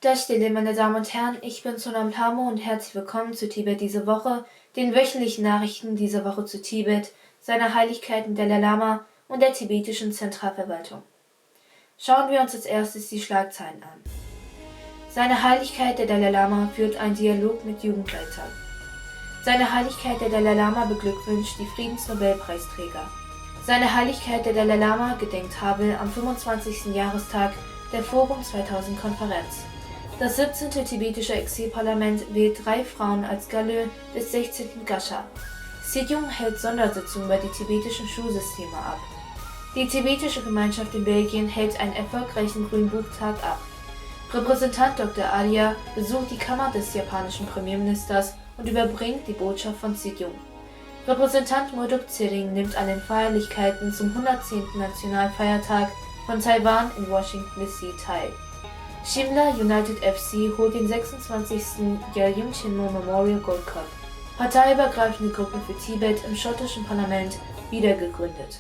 Da Stille, meine Damen und Herren, ich bin Sonam Tamo und herzlich willkommen zu Tibet diese Woche, den wöchentlichen Nachrichten dieser Woche zu Tibet, seiner Heiligkeit Dalai Lama und der tibetischen Zentralverwaltung. Schauen wir uns als erstes die Schlagzeilen an. Seine Heiligkeit der Dalai Lama führt einen Dialog mit Jugendleitern. Seine Heiligkeit der Dalai Lama beglückwünscht die Friedensnobelpreisträger. Seine Heiligkeit der Dalai Lama gedenkt Havel am 25. Jahrestag der Forum 2000 Konferenz. Das 17. tibetische Exilparlament wählt 3 Frauen als Galö des 16. Gascha. Sejong hält Sondersitzung über die tibetischen Schulsysteme ab. Die tibetische Gemeinschaft in Belgien hält einen erfolgreichen Grünbuchtag ab. Repräsentant Dr. Arya besucht die Kammer des japanischen Premierministers und überbringt die Botschaft von Sejong. Repräsentant Murdoch Tsering nimmt an den Feierlichkeiten zum 110. Nationalfeiertag von Taiwan in Washington DC teil. Shimla United FC holt den 26. Gyaltsyn Chinmo Memorial Gold Cup. Parteiübergreifende Gruppe für Tibet im schottischen Parlament wiedergegründet.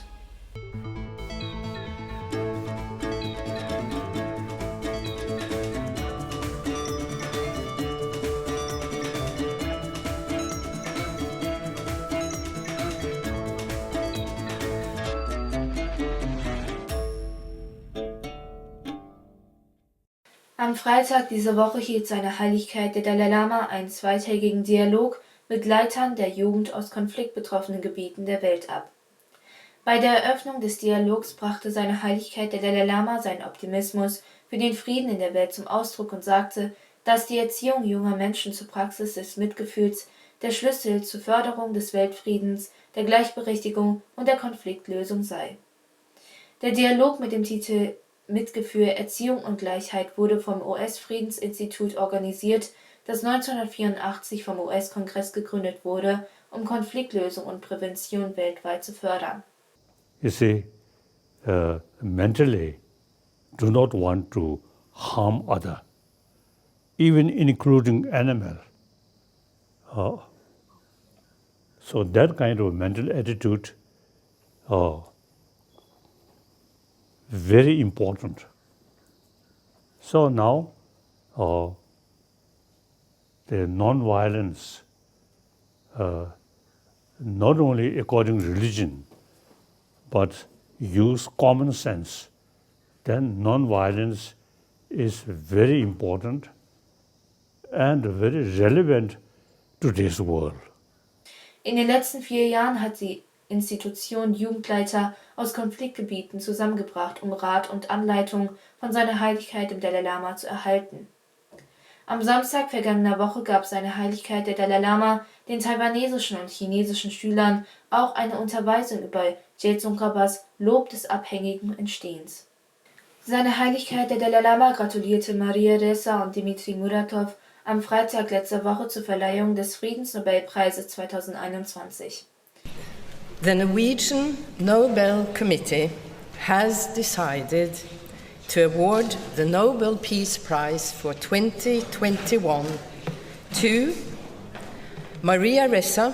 Am Freitag dieser Woche hielt seine Heiligkeit der Dalai Lama einen zweitägigen Dialog mit Leitern der Jugend aus konfliktbetroffenen Gebieten der Welt ab. Bei der Eröffnung des Dialogs brachte seine Heiligkeit der Dalai Lama seinen Optimismus für den Frieden in der Welt zum Ausdruck und sagte, dass die Erziehung junger Menschen zur Praxis des Mitgefühls der Schlüssel zur Förderung des Weltfriedens, der Gleichberechtigung und der Konfliktlösung sei. Der Dialog mit dem Titel Mitgefühl, Erziehung und Gleichheit wurde vom US-Friedensinstitut organisiert, das 1984 vom US-Kongress gegründet wurde, um Konfliktlösung und Prävention weltweit zu fördern. You see, mentally do not want to harm other, even including animal. So that kind of mental attitude very important. So now the non-violence, not only according to religion, but use common sense, then non-violence is very important and very relevant to this world. In den letzten 4 Jahren hat die Institution Jugendleiter aus Konfliktgebieten zusammengebracht, um Rat und Anleitung von seiner Heiligkeit dem Dalai Lama zu erhalten. Am Samstag vergangener Woche gab seine Heiligkeit der Dalai Lama den taiwanesischen und chinesischen Schülern auch eine Unterweisung über Dzongkhapas Lob des abhängigen Entstehens. Seine Heiligkeit der Dalai Lama gratulierte Maria Ressa und Dmitri Muratov am Freitag letzter Woche zur Verleihung des Friedensnobelpreises 2021. The Norwegian Nobel Committee has decided to award the Nobel Peace Prize for 2021 to Maria Ressa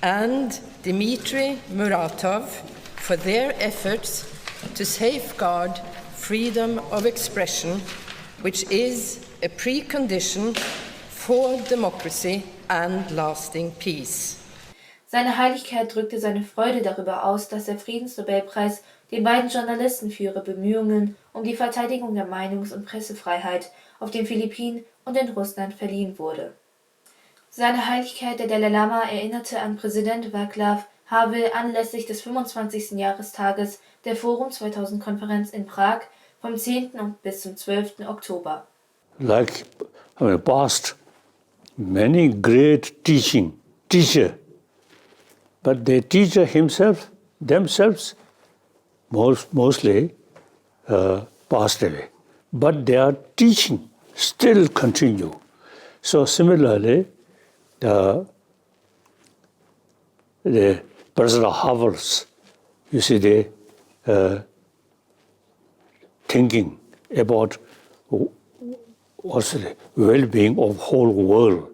and Dmitry Muratov for their efforts to safeguard freedom of expression, which is a precondition for democracy and lasting peace. Seine Heiligkeit drückte seine Freude darüber aus, dass der Friedensnobelpreis den beiden Journalisten für ihre Bemühungen um die Verteidigung der Meinungs- und Pressefreiheit auf den Philippinen und in Russland verliehen wurde. Seine Heiligkeit der Dalai Lama erinnerte an Präsident Václav Havel anlässlich des 25. Jahrestages der Forum 2000 Konferenz in Prag vom 10. bis zum 12. Oktober. Like past, many great teacher, but the teacher themselves, mostly passed away. But their teaching still continue. So similarly, the President Havel's, you see, the thinking about also the well-being of whole world.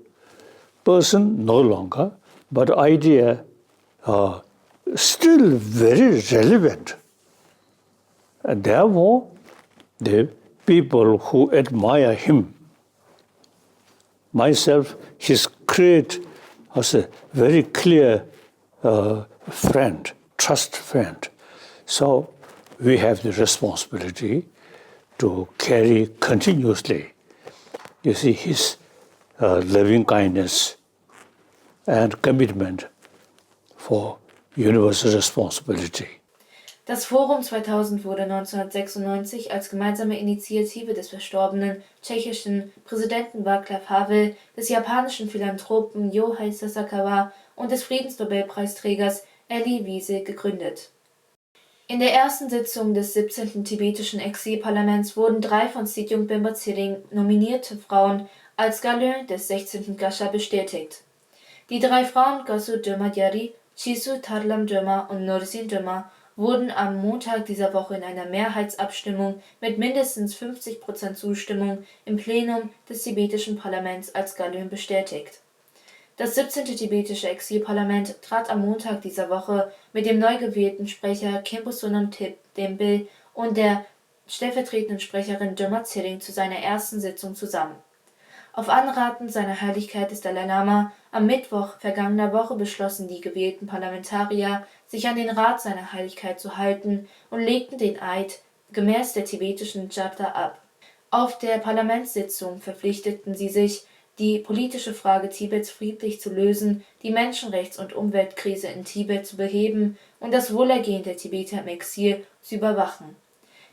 Person no longer, but idea still very relevant. And therefore, the people who admire him myself, he's created as a very clear friend, trust friend. So we have the responsibility to carry continuously, you see, his loving kindness and commitment for universal responsibility. Das Forum 2000 wurde 1996 als gemeinsame Initiative des verstorbenen tschechischen Präsidenten Václav Havel, des japanischen Philanthropen Yohei Sasakawa und des Friedensnobelpreisträgers Elie Wiesel gegründet. In der ersten Sitzung des 17. tibetischen Exilparlaments wurden 3 von Sidjung Bemba Tsering nominierte Frauen als Galön des 16. Gasha bestätigt. Die 3 Frauen Gasu Döma Gyari, Chisu Tarlam Döma und Norsin Döma wurden am Montag dieser Woche in einer Mehrheitsabstimmung mit mindestens 50% Zustimmung im Plenum des tibetischen Parlaments als Galön bestätigt. Das 17. tibetische Exilparlament trat am Montag dieser Woche mit dem neu gewählten Sprecher Khenpo Sonam Denbil und der stellvertretenden Sprecherin Döma Tsering zu seiner ersten Sitzung zusammen. Auf Anraten seiner Heiligkeit des Dalai Lama am Mittwoch vergangener Woche beschlossen die gewählten Parlamentarier, sich an den Rat seiner Heiligkeit zu halten und legten den Eid gemäß der tibetischen Charta ab. Auf der Parlamentssitzung verpflichteten sie sich, die politische Frage Tibets friedlich zu lösen, die Menschenrechts- und Umweltkrise in Tibet zu beheben und das Wohlergehen der Tibeter im Exil zu überwachen.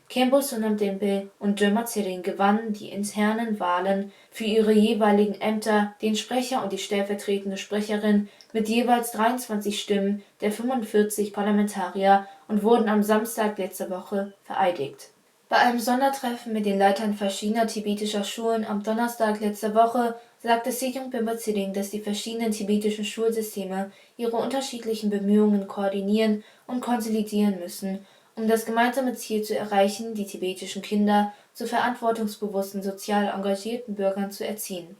Khenpo Sonam Denbil und Döma Tsering gewannen die internen Wahlen für ihre jeweiligen Ämter, den Sprecher und die stellvertretende Sprecherin, mit jeweils 23 Stimmen der 45 Parlamentarier und wurden am Samstag letzter Woche vereidigt. Bei einem Sondertreffen mit den Leitern verschiedener tibetischer Schulen am Donnerstag letzter Woche sagte Sidjung Bemba Tsering, dass die verschiedenen tibetischen Schulsysteme ihre unterschiedlichen Bemühungen koordinieren und konsolidieren müssen, um das gemeinsame Ziel zu erreichen, die tibetischen Kinder zu verantwortungsbewussten, sozial engagierten Bürgern zu erziehen.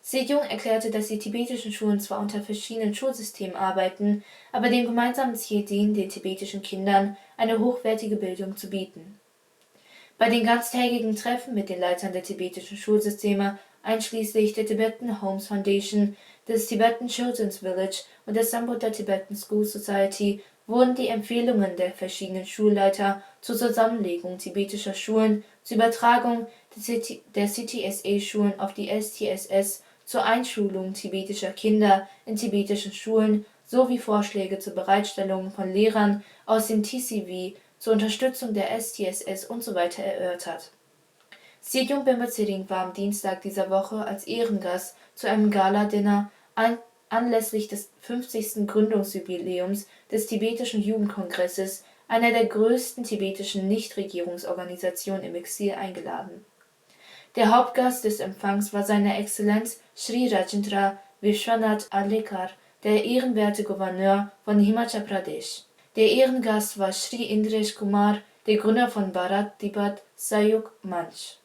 Sidjung erklärte, dass die tibetischen Schulen zwar unter verschiedenen Schulsystemen arbeiten, aber dem gemeinsamen Ziel dienen, den tibetischen Kindern eine hochwertige Bildung zu bieten. Bei den ganztägigen Treffen mit den Leitern der tibetischen Schulsysteme, einschließlich der Tibetan Homes Foundation, des Tibetan Children's Village und der Sambuddha Tibetan School Society, wurden die Empfehlungen der verschiedenen Schulleiter zur Zusammenlegung tibetischer Schulen, zur Übertragung der CTSA-Schulen auf die STSS, zur Einschulung tibetischer Kinder in tibetischen Schulen sowie Vorschläge zur Bereitstellung von Lehrern aus dem TCV, zur Unterstützung der STSS usw. erörtert. Sidjung Bemba Tsering war am Dienstag dieser Woche als Ehrengast zu einem Gala-Dinner anlässlich des 50. Gründungsjubiläums des tibetischen Jugendkongresses, einer der größten tibetischen Nichtregierungsorganisationen im Exil, eingeladen. Der Hauptgast des Empfangs war seine Exzellenz Sri Rajendra Vishwanath Arlekar, der ehrenwerte Gouverneur von Himachal Pradesh. Der Ehrengast war Sri Indresh Kumar, der Gründer von Bharat Tibet Sahyog Manch.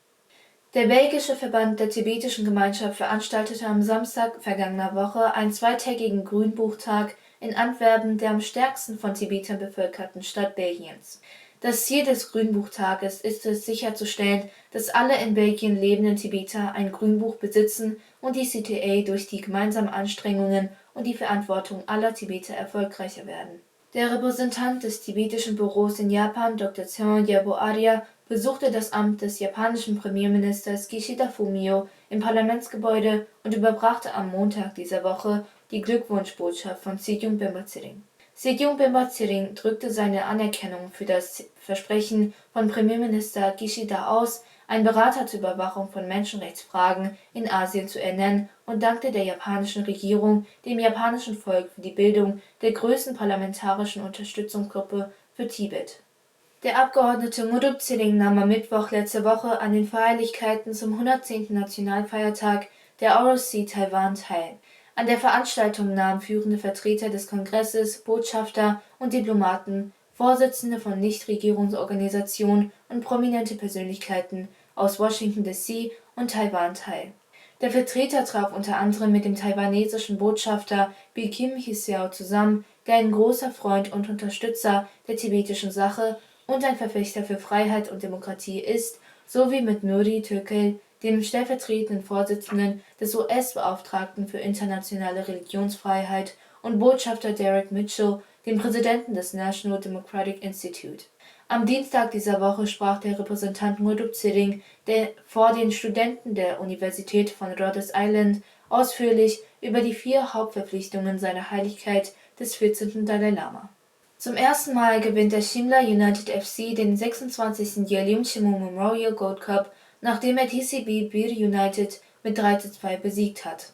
Der belgische Verband der tibetischen Gemeinschaft veranstaltete am Samstag vergangener Woche einen zweitägigen Grünbuchtag in Antwerpen, der am stärksten von Tibetern bevölkerten Stadt Belgiens. Das Ziel des Grünbuchtages ist es, sicherzustellen, dass alle in Belgien lebenden Tibeter ein Grünbuch besitzen und die CTA durch die gemeinsamen Anstrengungen und die Verantwortung aller Tibeter erfolgreicher werden. Der Repräsentant des tibetischen Büros in Japan, Dr. Tseon Yabo Arya, besuchte das Amt des japanischen Premierministers Kishida Fumio im Parlamentsgebäude und überbrachte am Montag dieser Woche die Glückwunschbotschaft von Sidjung Bemba Tsering. Sidjung Bemba Tsering drückte seine Anerkennung für das Versprechen von Premierminister Kishida aus, einen Berater zur Überwachung von Menschenrechtsfragen in Asien zu ernennen, und dankte der japanischen Regierung, dem japanischen Volk für die Bildung der größten parlamentarischen Unterstützungsgruppe für Tibet. Der Abgeordnete Nguruk Tsering nahm am Mittwoch letzte Woche an den Feierlichkeiten zum 110. Nationalfeiertag der ROC Taiwan teil. An der Veranstaltung nahmen führende Vertreter des Kongresses, Botschafter und Diplomaten, Vorsitzende von Nichtregierungsorganisationen und prominente Persönlichkeiten aus Washington D.C. und Taiwan teil. Der Vertreter traf unter anderem mit dem taiwanesischen Botschafter Bi Kim Hsiao zusammen, der ein großer Freund und Unterstützer der tibetischen Sache und ein Verfechter für Freiheit und Demokratie ist, sowie mit Nuri Tökel, dem stellvertretenden Vorsitzenden des US-Beauftragten für internationale Religionsfreiheit, und Botschafter Derek Mitchell, dem Präsidenten des National Democratic Institute. Am Dienstag dieser Woche sprach der Repräsentant Murdup Ziring vor den Studenten der Universität von Rhodes Island ausführlich über die 4 Hauptverpflichtungen seiner Heiligkeit des 14. Dalai Lama. Zum ersten Mal gewinnt der Shimla United FC den 26. Yelim Chimu Memorial Gold Cup, nachdem er TCB Bir United mit 3:2 besiegt hat.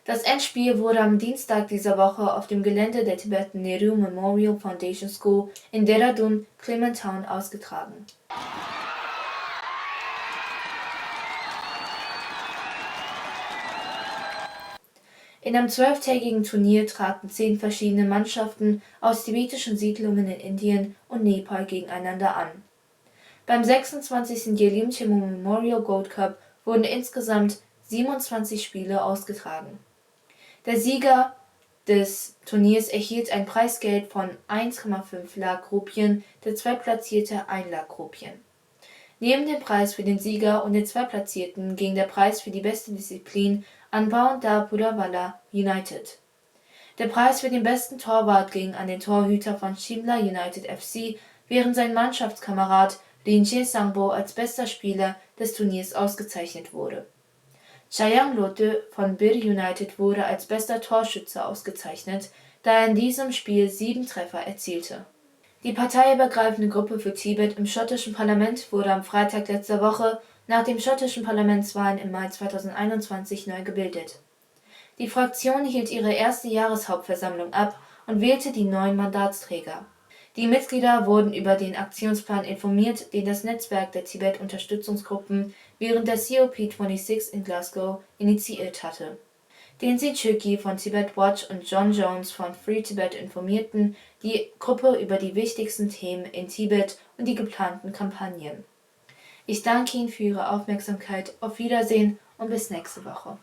Das Endspiel wurde am Dienstag dieser Woche auf dem Gelände der Tibetan Nehru Memorial Foundation School in Dehradun, Clement-Town ausgetragen. In einem 12-tägigen Turnier traten 10 verschiedene Mannschaften aus tibetischen Siedlungen in Indien und Nepal gegeneinander an. Beim 26. Yelim Chimu Memorial Gold Cup wurden insgesamt 27 Spiele ausgetragen. Der Sieger des Turniers erhielt ein Preisgeld von 1,5 Lakh Rupien, der Zweitplatzierte 1 Lakh Rupien. Neben dem Preis für den Sieger und den Zweitplatzierten ging der Preis für die beste Disziplin an Bhaunda Pudawalla United. Der Preis für den besten Torwart ging an den Torhüter von Shimla United FC, während sein Mannschaftskamerad Rinche Sangbo als bester Spieler des Turniers ausgezeichnet wurde. Chayang Lote von Bir United wurde als bester Torschütze ausgezeichnet, da er in diesem Spiel 7 Treffer erzielte. Die parteiübergreifende Gruppe für Tibet im schottischen Parlament wurde am Freitag letzter Woche nach den schottischen Parlamentswahlen im Mai 2021 neu gebildet. Die Fraktion hielt ihre erste Jahreshauptversammlung ab und wählte die 9 Mandatsträger. Die Mitglieder wurden über den Aktionsplan informiert, den das Netzwerk der Tibet-Unterstützungsgruppen während der COP26 in Glasgow initiiert hatte. Denzin Chökyi von Tibet Watch und John Jones von Free Tibet informierten die Gruppe über die wichtigsten Themen in Tibet und die geplanten Kampagnen. Ich danke Ihnen für Ihre Aufmerksamkeit. Auf Wiedersehen und bis nächste Woche.